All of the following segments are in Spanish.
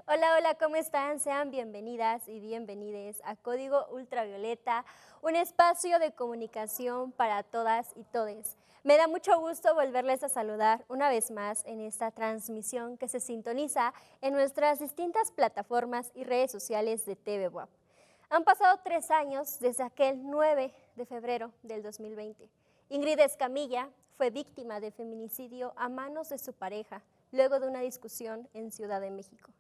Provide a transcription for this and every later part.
Hola, hola, ¿cómo están? Sean bienvenidas y bienvenides a Código Ultravioleta, un espacio de comunicación para todas y todes. Me da mucho gusto volverles a saludar una vez más en esta transmisión que se sintoniza en nuestras distintas plataformas y redes sociales de TV WAP. Han pasado 3 años desde aquel 9 de febrero del 2020. Ingrid Escamilla fue víctima de feminicidio a manos de su pareja luego de una discusión en Ciudad de México.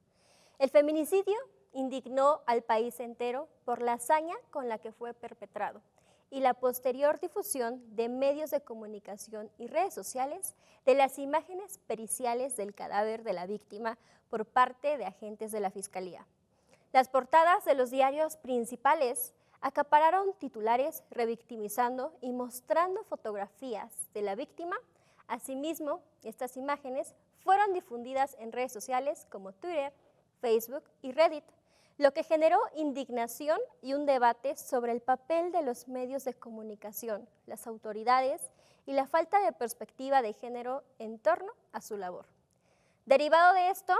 El feminicidio indignó al país entero por la hazaña con la que fue perpetrado y la posterior difusión de medios de comunicación y redes sociales de las imágenes periciales del cadáver de la víctima por parte de agentes de la Fiscalía. Las portadas de los diarios principales acapararon titulares revictimizando y mostrando fotografías de la víctima. Asimismo, estas imágenes fueron difundidas en redes sociales como Twitter, Facebook y Reddit, lo que generó indignación y un debate sobre el papel de los medios de comunicación, las autoridades y la falta de perspectiva de género en torno a su labor. Derivado de esto,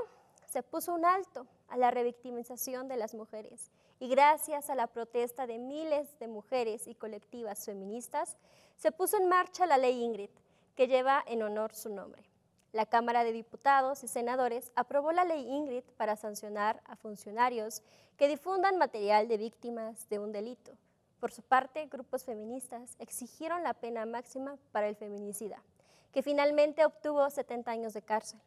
se puso un alto a la revictimización de las mujeres y gracias a la protesta de miles de mujeres y colectivas feministas, se puso en marcha la Ley Ingrid, que lleva en honor su nombre. La Cámara de Diputados y Senadores aprobó la Ley Ingrid para sancionar a funcionarios que difundan material de víctimas de un delito. Por su parte, grupos feministas exigieron la pena máxima para el feminicida, que finalmente obtuvo 70 años de cárcel.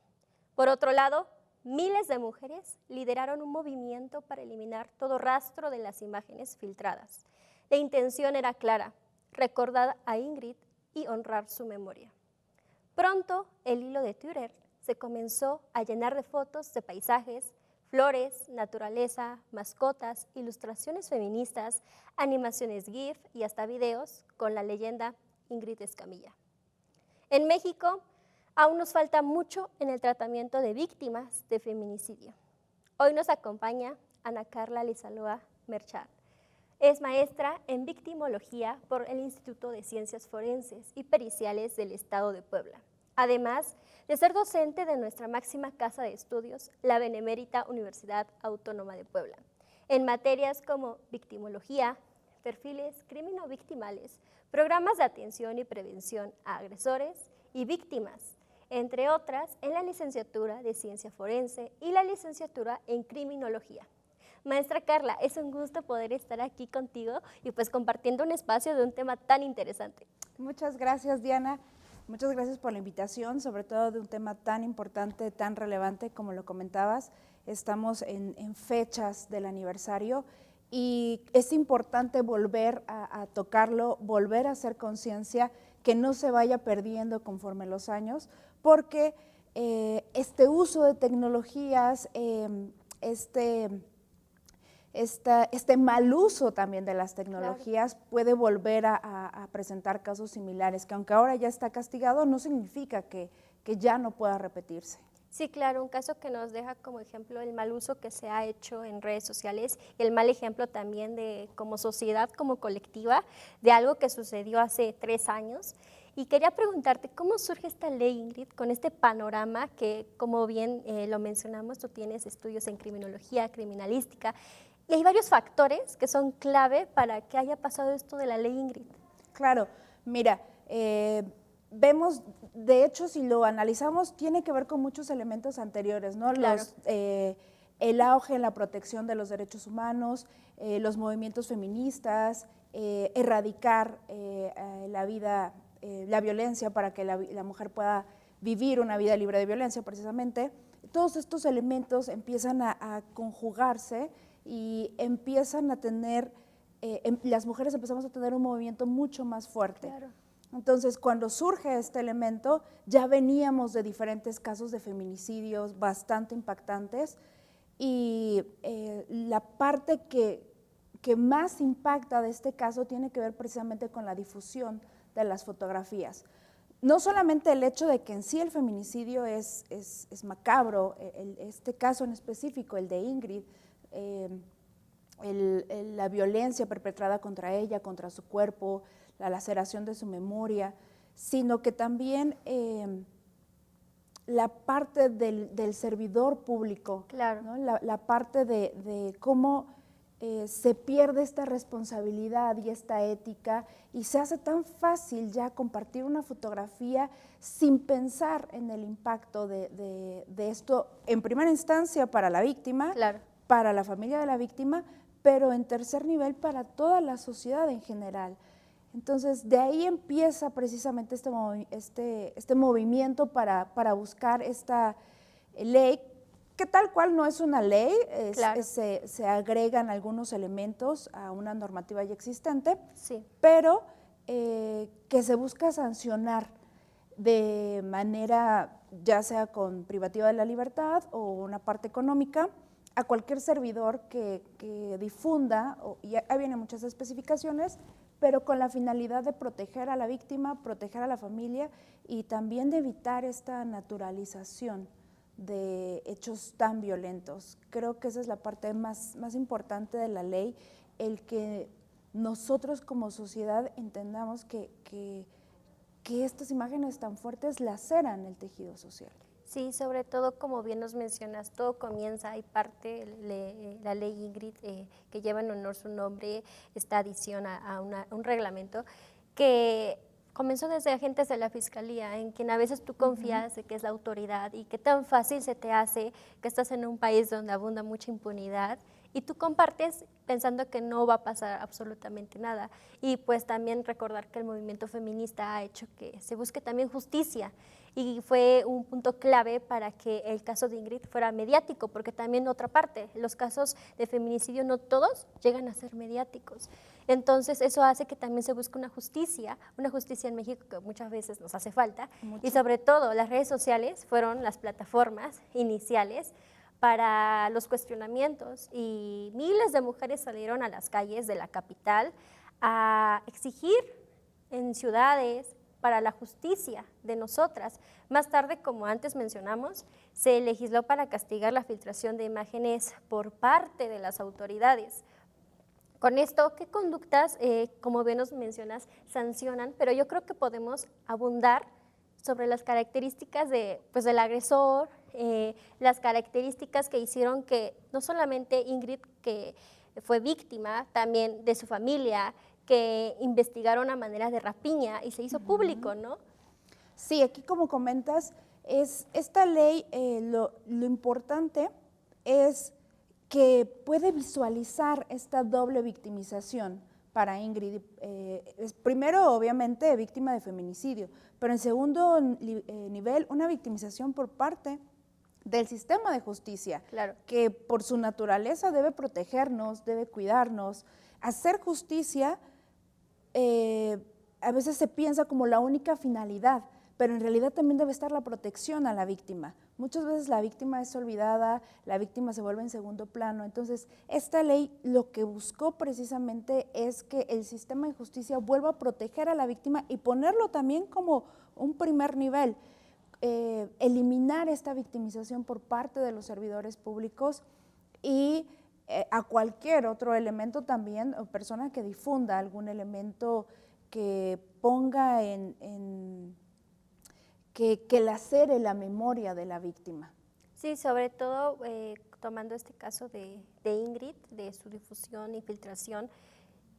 Por otro lado, miles de mujeres lideraron un movimiento para eliminar todo rastro de las imágenes filtradas. La intención era clara: recordar a Ingrid y honrar su memoria. Pronto, el hilo de Twitter se comenzó a llenar de fotos de paisajes, flores, naturaleza, mascotas, ilustraciones feministas, animaciones GIF y hasta videos con la leyenda Ingrid Escamilla. En México, aún nos falta mucho en el tratamiento de víctimas de feminicidio. Hoy nos acompaña Ana Carla Lizaloa Merchad. Es maestra en victimología por el Instituto de Ciencias Forenses y Periciales del Estado de Puebla, además de ser docente de nuestra máxima casa de estudios, la Benemérita Universidad Autónoma de Puebla, en materias como victimología, perfiles crimino-victimales, programas de atención y prevención a agresores y víctimas, entre otras en la licenciatura de Ciencia Forense y la licenciatura en Criminología. Maestra Carla, es un gusto poder estar aquí contigo y pues compartiendo un espacio de un tema tan interesante. Muchas gracias, Diana. Muchas gracias por la invitación, sobre todo de un tema tan importante, tan relevante como lo comentabas. Estamos en fechas del aniversario y es importante volver a tocarlo, volver a hacer conciencia, que no se vaya perdiendo conforme los años, porque este uso de tecnologías, este mal uso también de las tecnologías, claro, puede volver a presentar casos similares, que aunque ahora ya está castigado, no significa que ya no pueda repetirse. Sí, claro, un caso que nos deja como ejemplo el mal uso que se ha hecho en redes sociales y el mal ejemplo también de como sociedad, como colectiva, de algo que sucedió hace 3 años. Y quería preguntarte, ¿cómo surge esta ley, Ingrid, con este panorama que, como bien lo mencionamos, tú tienes estudios en criminología, criminalística, y hay varios factores que son clave para que haya pasado esto de la ley Ingrid? Claro, mira, vemos, de hecho, si lo analizamos, tiene que ver con muchos elementos anteriores, ¿no? Claro. El auge en la protección de los derechos humanos, los movimientos feministas, erradicar la violencia para que la mujer pueda vivir una vida libre de violencia, precisamente. Todos estos elementos empiezan a conjugarse y empiezan a tener, las mujeres empezamos a tener un movimiento mucho más fuerte. Claro. Entonces, cuando surge este elemento, ya veníamos de diferentes casos de feminicidios bastante impactantes y la parte que más impacta de este caso tiene que ver precisamente con la difusión de las fotografías. No solamente el hecho de que en sí el feminicidio es macabro, este caso en específico, el de Ingrid, la violencia perpetrada contra ella, contra su cuerpo, la laceración de su memoria, sino que también la parte del servidor público, Claro. ¿no? La parte de cómo se pierde esta responsabilidad y esta ética y se hace tan fácil ya compartir una fotografía sin pensar en el impacto de esto, en primera instancia para la víctima, Claro. para la familia de la víctima, pero en tercer nivel para toda la sociedad en general. Entonces, de ahí empieza precisamente este movimiento para buscar esta ley, que tal cual no es una ley, Claro. se agregan algunos elementos a una normativa ya existente, Sí. pero que se busca sancionar de manera, ya sea con privativa de la libertad o una parte económica, a cualquier servidor que difunda, y ahí vienen muchas especificaciones, pero con la finalidad de proteger a la víctima, proteger a la familia y también de evitar esta naturalización de hechos tan violentos. Creo que esa es la parte más importante de la ley, el que nosotros como sociedad entendamos que estas imágenes tan fuertes laceran el tejido social. Sí, sobre todo, como bien nos mencionas, todo comienza y parte la ley Ingrid, que lleva en honor su nombre, esta adición a un reglamento, que comenzó desde agentes de la Fiscalía, en quien a veces tú confías de que es la autoridad y que tan fácil se te hace que estás en un país donde abunda mucha impunidad y tú compartes pensando que no va a pasar absolutamente nada. Y pues también recordar que el movimiento feminista ha hecho que se busque también justicia y fue un punto clave para que el caso de Ingrid fuera mediático, porque también otra parte, los casos de feminicidio no todos llegan a ser mediáticos. Entonces eso hace que también se busque una justicia en México que muchas veces nos hace falta. Mucho. Y sobre todo las redes sociales fueron las plataformas iniciales para los cuestionamientos y miles de mujeres salieron a las calles de la capital a exigir en ciudades para la justicia de nosotras. Más tarde, como antes mencionamos, se legisló para castigar la filtración de imágenes por parte de las autoridades. Con esto, ¿qué conductas, como bien nos mencionas, sancionan? Pero yo creo que podemos abundar sobre las características del agresor, las características que hicieron que no solamente Ingrid, que fue víctima, también de su familia, que investigaron a manera de rapiña y se hizo público, ¿no? Sí, aquí como comentas, esta ley, lo importante es que puede visualizar esta doble victimización para Ingrid. Primero, obviamente, víctima de feminicidio, pero en segundo nivel, una victimización por parte del sistema de justicia, Claro. que por su naturaleza debe protegernos, debe cuidarnos. Hacer justicia a veces se piensa como la única finalidad, pero en realidad también debe estar la protección a la víctima. Muchas veces la víctima es olvidada, la víctima se vuelve en segundo plano. Entonces, esta ley lo que buscó precisamente es que el sistema de justicia vuelva a proteger a la víctima y ponerlo también como un primer nivel. Eliminar esta victimización por parte de los servidores públicos y a cualquier otro elemento también, o persona que difunda algún elemento que ponga que lacere la memoria de la víctima. Sí, sobre todo tomando este caso de Ingrid, de su difusión y filtración,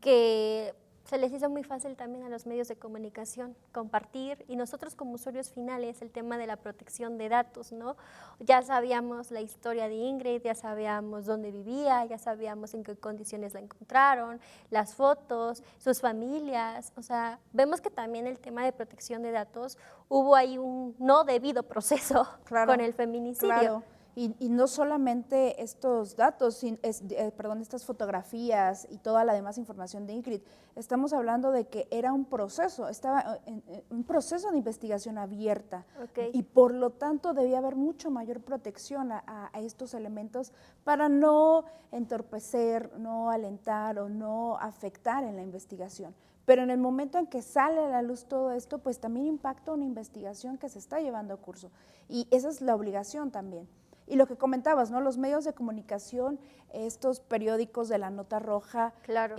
que se les hizo muy fácil también a los medios de comunicación compartir, y nosotros como usuarios finales el tema de la protección de datos, ¿no? Ya sabíamos la historia de Ingrid, ya sabíamos dónde vivía, ya sabíamos en qué condiciones la encontraron, las fotos, sus familias, o sea, vemos que también el tema de protección de datos hubo ahí un no debido proceso Claro, con el feminicidio. Claro. Y no solamente estos datos, estas fotografías y toda la demás información de Ingrid, estamos hablando de que era un proceso, estaba en un proceso de investigación abierta. Okay. Y por lo tanto debía haber mucho mayor protección a estos elementos para no entorpecer, no alentar o no afectar en la investigación. Pero en el momento en que sale a la luz todo esto, pues también impacta una investigación que se está llevando a curso. Y esa es la obligación también. Y lo que comentabas, ¿no? Los medios de comunicación, estos periódicos de la Nota Roja, claro.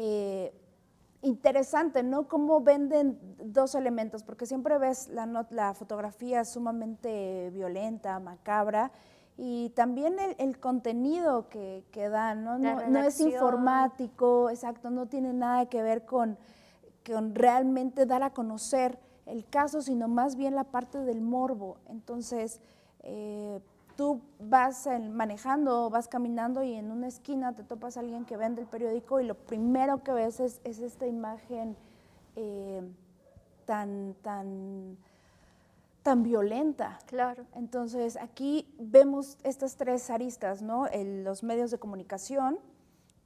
interesante, ¿no? Cómo venden dos elementos, porque siempre ves la fotografía sumamente violenta, macabra, y también el contenido que dan, ¿no? La No es redacción. informático, exacto, no tiene nada que ver con realmente dar a conocer el caso, sino más bien la parte del morbo. Entonces, tú vas manejando, vas caminando y en una esquina te topas a alguien que vende el periódico y lo primero que ves es esta imagen tan, tan, tan violenta. Claro. Entonces, aquí vemos estas tres aristas, ¿no? Los medios de comunicación,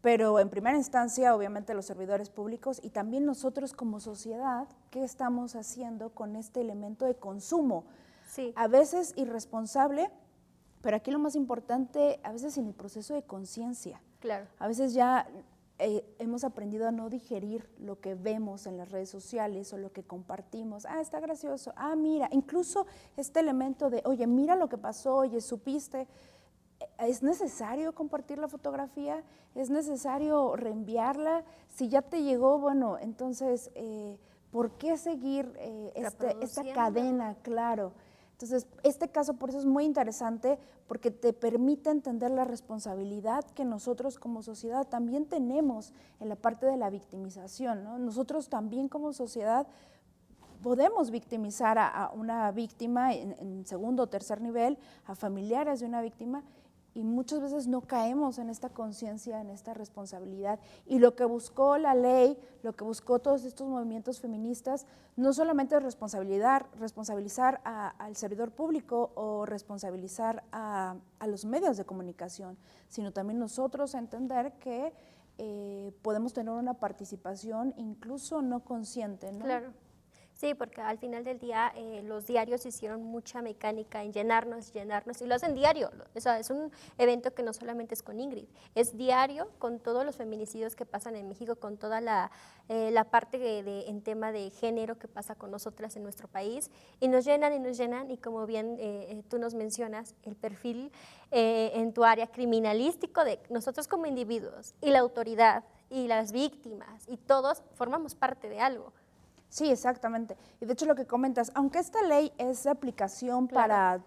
pero en primera instancia, obviamente, los servidores públicos y también nosotros como sociedad, ¿qué estamos haciendo con este elemento de consumo? Sí. A veces irresponsable, pero aquí lo más importante, a veces sin el proceso de conciencia. Claro. A veces ya hemos aprendido a no digerir lo que vemos en las redes sociales o lo que compartimos. Ah, está gracioso. Ah, mira, incluso este elemento de, oye, mira lo que pasó, oye, supiste. ¿Es necesario compartir la fotografía? ¿Es necesario reenviarla? Si ya te llegó, bueno, entonces, ¿por qué seguir esta cadena? Claro. Entonces, este caso por eso es muy interesante, porque te permite entender la responsabilidad que nosotros como sociedad también tenemos en la parte de la victimización, ¿no? Nosotros también como sociedad podemos victimizar a una víctima en segundo o tercer nivel, a familiares de una víctima, y muchas veces no caemos en esta conciencia, en esta responsabilidad. Y lo que buscó la ley, lo que buscó todos estos movimientos feministas, no solamente es responsabilizar al servidor público o responsabilizar a los medios de comunicación, sino también nosotros entender que podemos tener una participación incluso no consciente, ¿no? Claro. Sí, porque al final del día los diarios hicieron mucha mecánica en llenarnos, y lo hacen diario. O sea, es un evento que no solamente es con Ingrid, es diario con todos los feminicidios que pasan en México, con toda la parte en tema de género que pasa con nosotras en nuestro país, y nos llenan, y como bien tú nos mencionas, el perfil en tu área criminalístico de nosotros como individuos, y la autoridad, y las víctimas, y todos formamos parte de algo. Sí, exactamente. Y de hecho lo que comentas, aunque esta ley es de aplicación Claro. para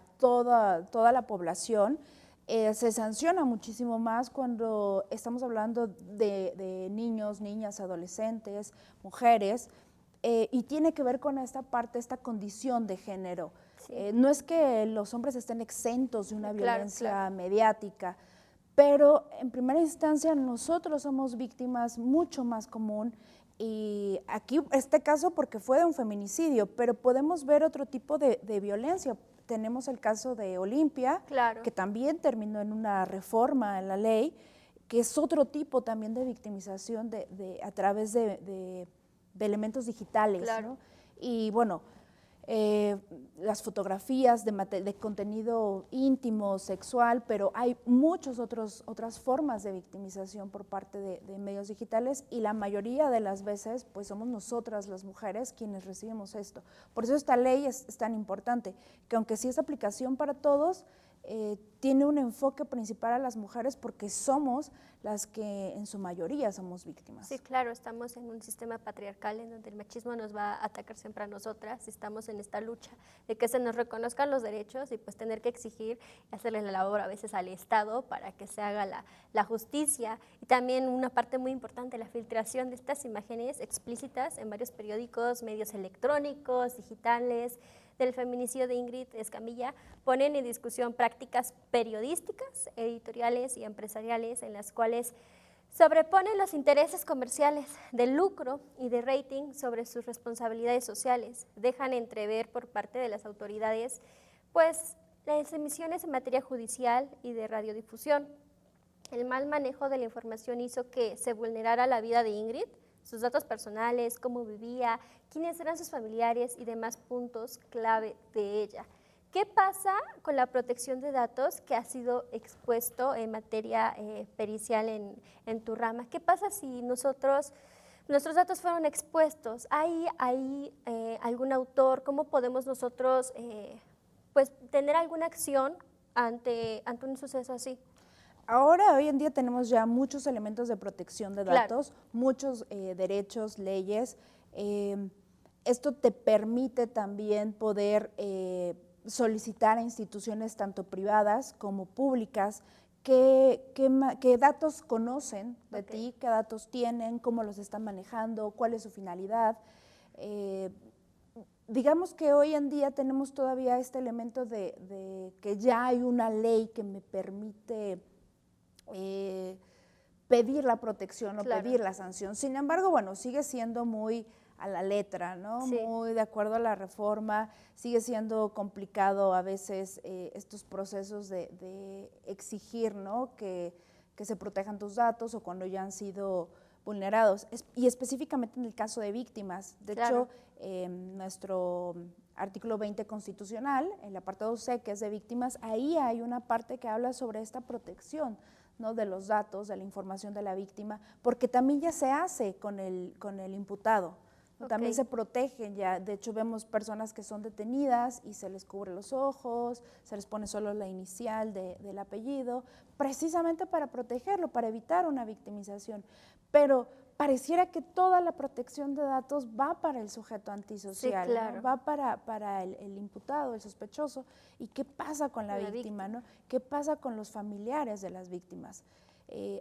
toda la población, se sanciona muchísimo más cuando estamos hablando de niños, niñas, adolescentes, mujeres, y tiene que ver con esta parte, esta condición de género. Sí. No es que los hombres estén exentos de una Claro, violencia claro. mediática, pero en primera instancia nosotros somos víctimas mucho más común. Y aquí, este caso porque fue de un feminicidio, pero podemos ver otro tipo de violencia. Tenemos el caso de Olimpia, Claro. que también terminó en una reforma en la ley, que es otro tipo también de victimización a través de elementos digitales, Claro. ¿no? Y bueno, las fotografías de contenido íntimo, sexual, pero hay muchas otras formas de victimización por parte de medios digitales, y la mayoría de las veces pues somos nosotras las mujeres quienes recibimos esto. Por eso esta ley es tan importante, que aunque sí es aplicación para todos, tiene un enfoque principal a las mujeres porque somos las que en su mayoría somos víctimas. Sí, claro, estamos en un sistema patriarcal en donde el machismo nos va a atacar siempre a nosotras, y estamos en esta lucha de que se nos reconozcan los derechos, y pues tener que exigir y hacerle la labor a veces al Estado para que se haga la justicia. Y también una parte muy importante, la filtración de estas imágenes explícitas en varios periódicos, medios electrónicos, digitales, del feminicidio de Ingrid Escamilla, ponen en discusión prácticas periodísticas, editoriales y empresariales en las cuales sobreponen los intereses comerciales de lucro y de rating sobre sus responsabilidades sociales. Dejan entrever por parte de las autoridades pues las emisiones en materia judicial y de radiodifusión. El mal manejo de la información hizo que se vulnerara la vida de Ingrid, sus datos personales, cómo vivía, quiénes eran sus familiares y demás puntos clave de ella. ¿Qué pasa con la protección de datos que ha sido expuesto en materia pericial en tu rama? ¿Qué pasa si nuestros datos fueron expuestos? ¿Hay algún autor? ¿Cómo podemos nosotros pues, tener alguna acción ante un suceso así? Ahora, hoy en día tenemos ya muchos elementos de protección de Claro. datos, muchos derechos, leyes. Esto te permite también poder solicitar a instituciones tanto privadas como públicas qué datos conocen de ti, qué datos tienen, cómo los están manejando, cuál es su finalidad. Digamos que hoy en día tenemos todavía este elemento de que ya hay una ley que me permite pedir la protección o Claro. pedir la sanción. Sin embargo, bueno, sigue siendo muy a la letra, ¿no? Sí. Muy de acuerdo a la reforma, sigue siendo complicado a veces estos procesos de exigir, ¿no? Que se protejan tus datos o cuando ya han sido vulnerados. Y específicamente en el caso de víctimas. De Claro. hecho, nuestro artículo 20 constitucional, el apartado C, que es de víctimas, ahí hay una parte que habla sobre esta protección, ¿no? De los datos, de la información de la víctima, porque también ya se hace con el imputado. Ok. También se protegen ya, de hecho vemos personas que son detenidas y se les cubre los ojos, se les pone solo la inicial del apellido, precisamente para protegerlo, para evitar una victimización. Pero pareciera que toda la protección de datos va para el sujeto antisocial, Sí, claro. ¿no? Va para el imputado, el sospechoso. ¿Y qué pasa con la víctima, ¿no? ¿Qué pasa con los familiares de las víctimas?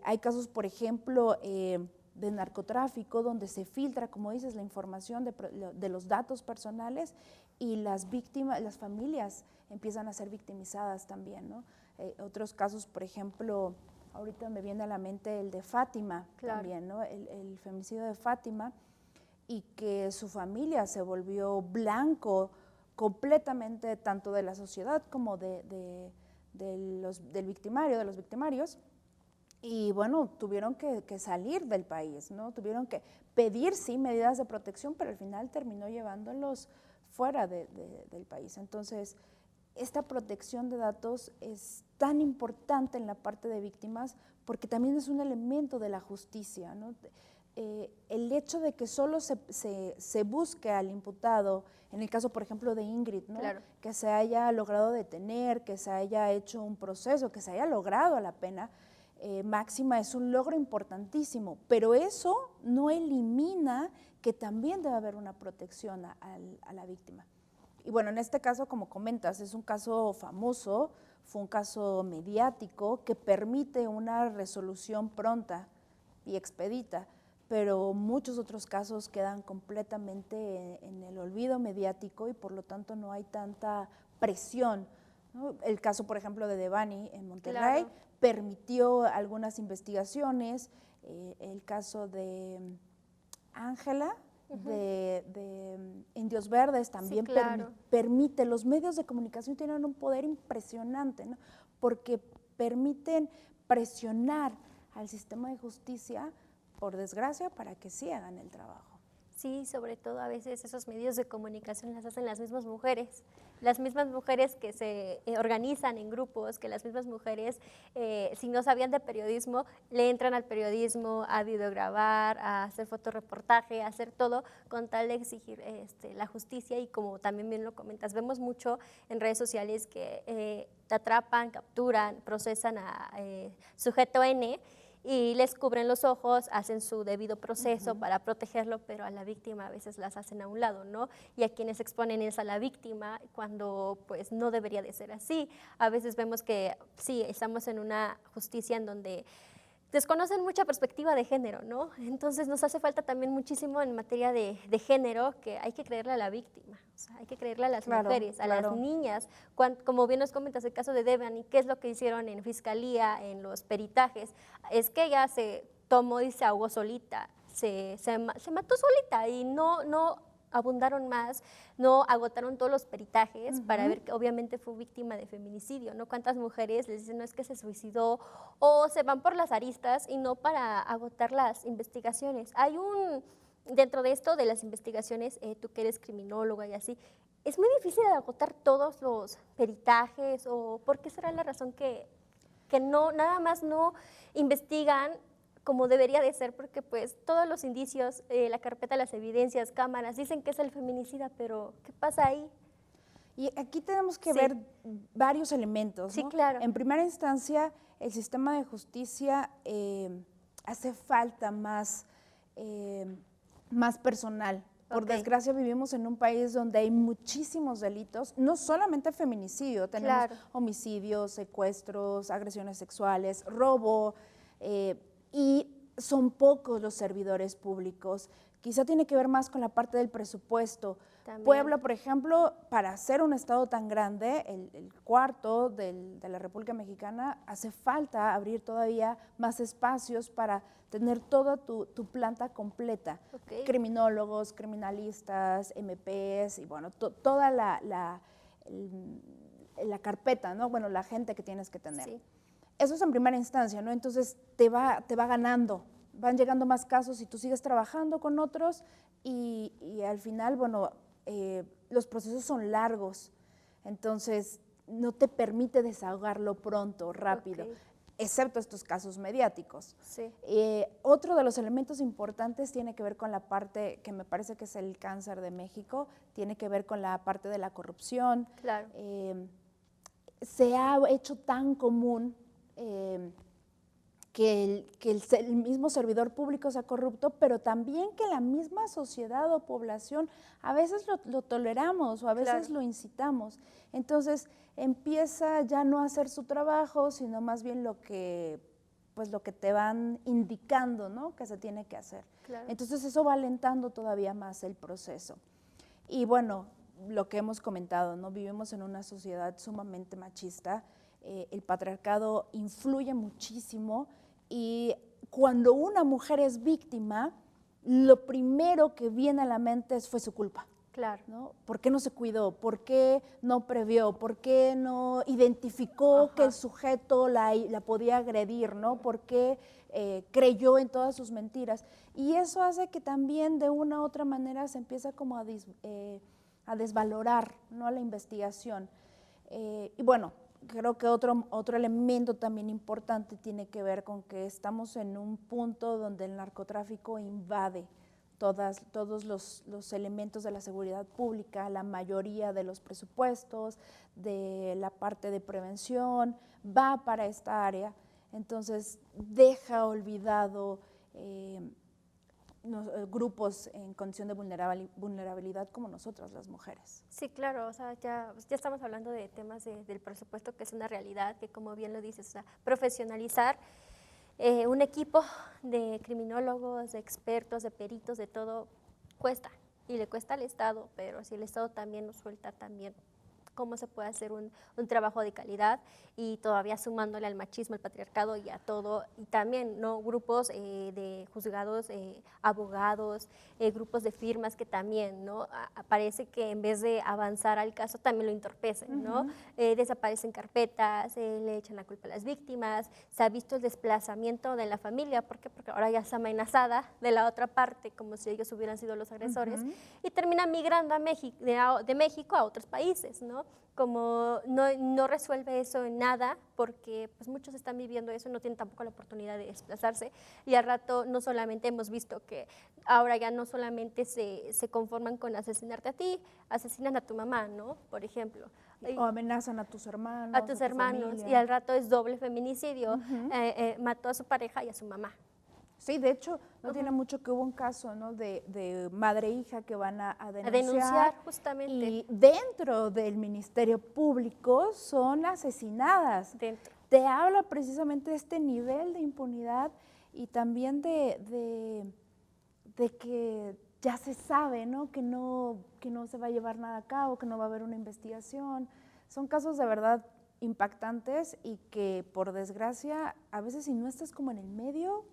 Hay casos, por ejemplo, de narcotráfico, donde se filtra, como dices, la información de los datos personales y las víctimas, las familias empiezan a ser victimizadas también, ¿no? Otros casos, por ejemplo, ahorita me viene a la mente el de Fátima, Claro. también, ¿no? El femicidio de Fátima, y que su familia se volvió blanco completamente tanto de la sociedad como del victimario, de los victimarios. Y bueno, tuvieron que salir del país, ¿no? Tuvieron que pedir, sí, medidas de protección, pero al final terminó llevándolos fuera del país. Entonces, esta protección de datos es tan importante en la parte de víctimas porque también es un elemento de la justicia, ¿no? El hecho de que solo se busque al imputado, en el caso, por ejemplo, de Ingrid, ¿no? Claro. Que se haya logrado detener, que se haya hecho un proceso, que se haya logrado la pena máxima, es un logro importantísimo, pero eso no elimina que también debe haber una protección a la víctima. Y bueno, en este caso, como comentas, es un caso famoso, fue un caso mediático que permite una resolución pronta y expedita, pero muchos otros casos quedan completamente en el olvido mediático y por lo tanto no hay tanta presión, ¿no? El caso, por ejemplo, de Devani en Monterrey, Claro. permitió algunas investigaciones, el caso de Ángela, de Indios Verdes también Sí, claro. permite, los medios de comunicación tienen un poder impresionante, ¿no? Porque permiten presionar al sistema de justicia, por desgracia, para que sí hagan el trabajo. Sí, sobre todo a veces esos medios de comunicación las hacen las mismas mujeres que se organizan en grupos, que las mismas mujeres, si no sabían de periodismo, le entran al periodismo, a videograbar, a hacer fotoreportaje, a hacer todo con tal de exigir la justicia y como también bien lo comentas, vemos mucho en redes sociales que te atrapan, capturan, procesan a sujeto N, y les cubren los ojos, hacen su debido proceso para protegerlo, pero a la víctima a veces las hacen a un lado, ¿no? Y a quienes exponen es a la víctima cuando pues no debería de ser así. A veces vemos que sí, estamos en una justicia en donde desconocen mucha perspectiva de género, ¿no? Entonces nos hace falta también muchísimo en materia de género que hay que creerle a la víctima, o sea, hay que creerle a las mujeres, a las niñas. Como bien nos comentas el caso de Devani, ¿qué es lo que hicieron en fiscalía, en los peritajes? Es que ella se tomó y se ahogó solita, se mató solita y no abundaron más, no agotaron todos los peritajes para ver que obviamente fue víctima de feminicidio, ¿no? ¿Cuántas mujeres les dicen no es que se suicidó o se van por las aristas y no para agotar las investigaciones? Dentro de esto de las investigaciones, tú que eres criminóloga y así, ¿es muy difícil agotar todos los peritajes o por qué será la razón que no, nada más no investigan como debería de ser, porque pues todos los indicios, la carpeta, las evidencias, cámaras, dicen que es el feminicida, pero ¿qué pasa ahí? Y aquí tenemos que ver varios elementos, ¿no? Sí, claro. En primera instancia, el sistema de justicia hace falta más, más personal. Por desgracia vivimos en un país donde hay muchísimos delitos, no solamente feminicidio, tenemos homicidios, secuestros, agresiones sexuales, robo, y son pocos los servidores públicos. Quizá tiene que ver más con la parte del presupuesto. También. Puebla, por ejemplo, para ser un estado tan grande, el cuarto de la República Mexicana, hace falta abrir todavía más espacios para tener toda tu planta completa. Criminólogos, criminalistas, MPs, y bueno, toda la carpeta, ¿no? Bueno, la gente que tienes que tener. Sí. Eso es en primera instancia, ¿no? Entonces te va ganando. Van llegando más casos y tú sigues trabajando con otros y al final, bueno, los procesos son largos, entonces no te permite desahogarlo pronto, rápido, excepto estos casos mediáticos. Sí. Otro de los elementos importantes tiene que ver con la parte que me parece que es el cáncer de México, tiene que ver con la parte de la corrupción. Claro. Se ha hecho tan común que el mismo servidor público sea corrupto, pero también que la misma sociedad o población a veces lo toleramos o a veces lo incitamos. Entonces empieza ya no a hacer su trabajo, sino más bien lo que te van indicando, ¿no?, que se tiene que hacer. Claro. Entonces eso va alentando todavía más el proceso. Y bueno, lo que hemos comentado, ¿no?, vivimos en una sociedad sumamente machista, el patriarcado influye muchísimo. Y cuando una mujer es víctima, lo primero que viene a la mente fue su culpa. Claro. ¿No? ¿Por qué no se cuidó? ¿Por qué no previó? ¿Por qué no identificó que el sujeto la podía agredir? ¿No? ¿Por qué creyó en todas sus mentiras? Y eso hace que también de una u otra manera se empieza como a desvalorar, ¿no?, la investigación. Y bueno, creo que otro elemento también importante tiene que ver con que estamos en un punto donde el narcotráfico invade todos los elementos de la seguridad pública, la mayoría de los presupuestos, de la parte de prevención, va para esta área. Entonces deja olvidado grupos en condición de vulnerabilidad como nosotras, las mujeres. Sí, claro, o sea, ya estamos hablando de temas del presupuesto, que es una realidad, que como bien lo dices, o sea, profesionalizar un equipo de criminólogos, de expertos, de peritos, de todo, cuesta, y le cuesta al Estado, pero si el Estado también nos suelta también cómo se puede hacer un trabajo de calidad, y todavía sumándole al machismo, al patriarcado y a todo, y también, ¿no?, grupos de juzgados, abogados, grupos de firmas que también, ¿no?, parece que en vez de avanzar al caso también lo entorpecen, ¿no? Desaparecen carpetas, le echan la culpa a las víctimas, se ha visto el desplazamiento de la familia. ¿Por qué? Porque ahora ya está amenazada de la otra parte, como si ellos hubieran sido los agresores, y termina migrando a México, de México a otros países, ¿no? Como no resuelve eso en nada, porque pues muchos están viviendo eso, no tienen tampoco la oportunidad de desplazarse, y al rato no solamente hemos visto que ahora ya no solamente se conforman con asesinarte a ti, asesinan a tu mamá, ¿no?, por ejemplo. O amenazan a tus hermanos. A tus hermanos, y al rato es doble feminicidio, mató a su pareja y a su mamá. Sí, de hecho, no tiene mucho que hubo un caso, ¿no?, de madre e hija que van a denunciar. A denunciar, justamente. Y dentro del Ministerio Público son asesinadas. Dentro. Te habla precisamente de este nivel de impunidad y también de que ya se sabe, ¿no?, que no se va a llevar nada a cabo, que no va a haber una investigación. Son casos de verdad impactantes y que, por desgracia, a veces si no estás como en el medio,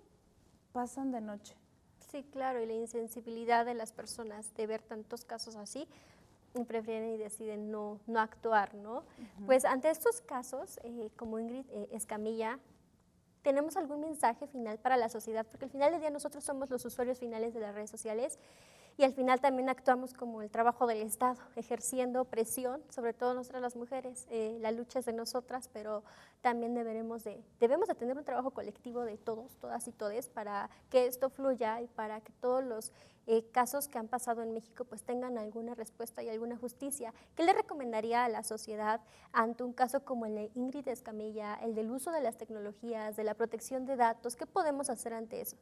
pasan de noche. Sí, claro, y la insensibilidad de las personas de ver tantos casos así, prefieren y deciden no actuar, ¿no? Pues ante estos casos, como Ingrid Escamilla, ¿tenemos algún mensaje final para la sociedad? Porque al final del día nosotros somos los usuarios finales de las redes sociales, y al final también actuamos como el trabajo del Estado, ejerciendo presión, sobre todo nosotras las mujeres. La lucha es de nosotras, pero también debemos de tener un trabajo colectivo de todos, todas y todes para que esto fluya y para que todos los casos que han pasado en México pues tengan alguna respuesta y alguna justicia. ¿Qué le recomendaría a la sociedad ante un caso como el de Ingrid Escamilla, el del uso de las tecnologías, de la protección de datos? ¿Qué podemos hacer ante eso?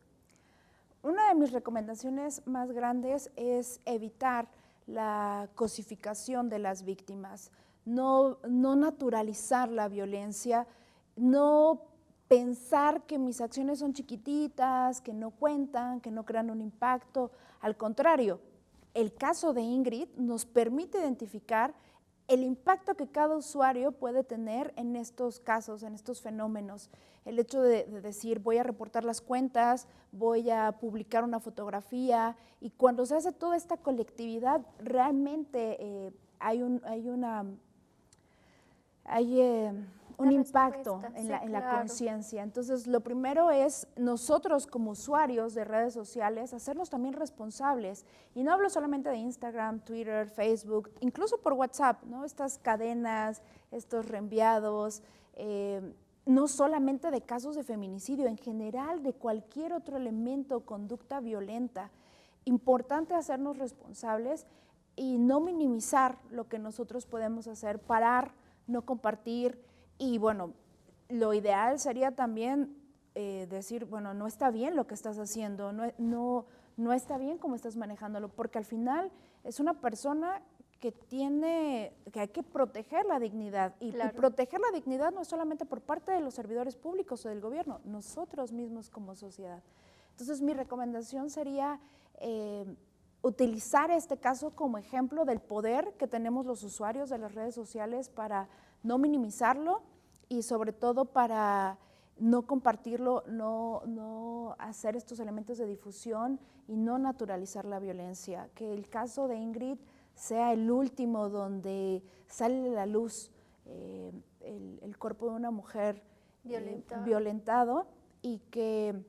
Una de mis recomendaciones más grandes es evitar la cosificación de las víctimas, no naturalizar la violencia, no pensar que mis acciones son chiquititas, que no cuentan, que no crean un impacto. Al contrario, el caso de Ingrid nos permite identificar el impacto que cada usuario puede tener en estos casos, en estos fenómenos. El hecho de decir, voy a reportar las cuentas, voy a publicar una fotografía, y cuando se hace toda esta colectividad, realmente hay un impacto en la conciencia. Entonces, lo primero es nosotros como usuarios de redes sociales hacernos también responsables. Y no hablo solamente de Instagram, Twitter, Facebook, incluso por WhatsApp, ¿no? Estas cadenas, estos reenviados, no solamente de casos de feminicidio, en general de cualquier otro elemento o conducta violenta. Importante hacernos responsables y no minimizar lo que nosotros podemos hacer, parar, no compartir. Y bueno, lo ideal sería también decir, bueno, no está bien lo que estás haciendo, no está bien cómo estás manejándolo, porque al final es una persona que hay que proteger la dignidad. Y proteger la dignidad no es solamente por parte de los servidores públicos o del gobierno, nosotros mismos como sociedad. Entonces, mi recomendación sería utilizar este caso como ejemplo del poder que tenemos los usuarios de las redes sociales para no minimizarlo y sobre todo para no compartirlo, no hacer estos elementos de difusión y no naturalizar la violencia. Que el caso de Ingrid sea el último donde sale a la luz el cuerpo de una mujer violentado y que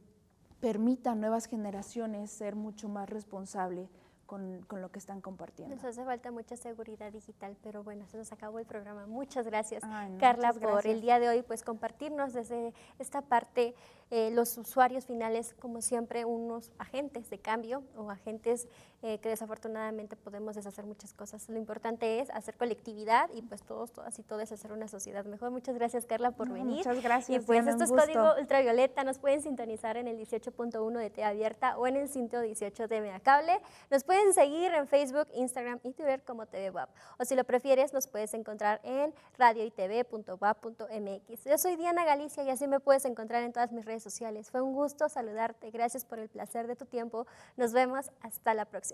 permita a nuevas generaciones ser mucho más responsables con lo que están compartiendo. Nos hace falta mucha seguridad digital, pero bueno, se nos acabó el programa. Muchas gracias, Carla, por el día de hoy, pues compartirnos desde esta parte los usuarios finales, como siempre, unos agentes de cambio o agentes que desafortunadamente podemos deshacer muchas cosas. Lo importante es hacer colectividad y pues todos, todas y todos hacer una sociedad mejor. Muchas gracias, Carla, por venir. Muchas gracias. Y pues esto es Código Ultravioleta. Nos pueden sintonizar en el 18.1 de T Abierta o en el 118 de Mega Cable. Nos pueden seguir en Facebook, Instagram y Twitter como TV WAP. O si lo prefieres, nos puedes encontrar en radioytv.wap.mx. Yo soy Diana Galicia y así me puedes encontrar en todas mis redes sociales. Fue un gusto saludarte. Gracias por el placer de tu tiempo. Nos vemos. Hasta la próxima.